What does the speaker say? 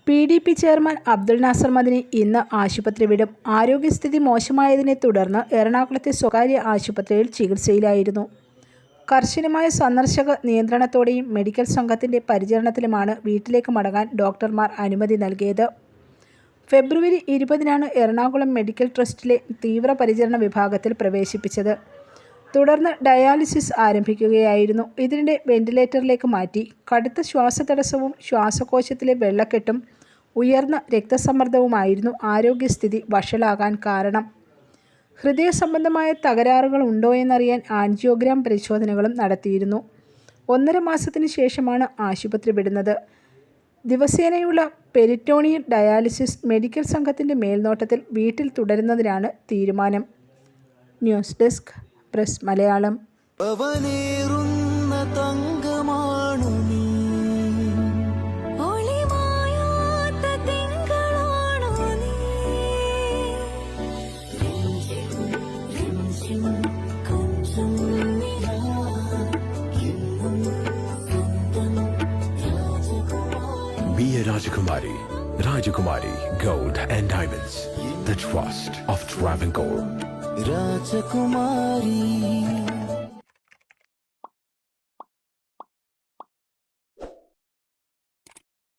PDP chairman Abdul Nasar Madani ഇന്ന് ആശുപത്രി വിടും. ആരോഗ്യസ്ഥിതി മോശമായതിനെ തുടർന്ന് എറണാകുളത്തെ സ്വകാര്യ ആശുപത്രിയിൽ ചികിത്സയിലായിരുന്നു. കർശനമായ സന്ദർശക നിയന്ത്രണത്തോടെയും മെഡിക്കൽ സംഘത്തിൻ്റെ പരിചരണത്തിലുമാണ് വീട്ടിലേക്ക് മടങ്ങാൻ ഡോക്ടർമാർ അനുമതി നൽകിയത്. ഫെബ്രുവരി 20-നാണ് എറണാകുളം മെഡിക്കൽ ട്രസ്റ്റിലെ തീവ്രപരിചരണ വിഭാഗത്തിൽ പ്രവേശിപ്പിച്ചത്. തുടർന്ന് ഡയാലിസിസ് ആരംഭിക്കുകയായിരുന്നു. ഇതിനിടെ വെന്റിലേറ്ററിലേക്ക് മാറ്റി. കടുത്ത ശ്വാസതടസ്സവും ശ്വാസകോശത്തിലെ വെള്ളക്കെട്ടും ഉയർന്ന രക്തസമ്മർദ്ദവുമായിരുന്നു ആരോഗ്യസ്ഥിതി വഷളാകാൻ കാരണം. ഹൃദയ സംബന്ധമായ തകരാറുകൾ ഉണ്ടോയെന്നറിയാൻ ആൻജിയോഗ്രാം പരിശോധനകളും നടത്തിയിരുന്നു. 1.5 മാസത്തിന് ശേഷമാണ് ആശുപത്രി വിടുന്നത്. ദിവസേനയുള്ള പെരിറ്റോണിയൽ ഡയാലിസിസ് മെഡിക്കൽ സംഘത്തിൻ്റെ മേൽനോട്ടത്തിൽ വീട്ടിൽ തുടരുന്നതിനാണ് തീരുമാനം. News desk press Malayalam. Be a Rajakumari. Rajakumari Gold and Diamonds. The trust of Travancore. Rajakumari.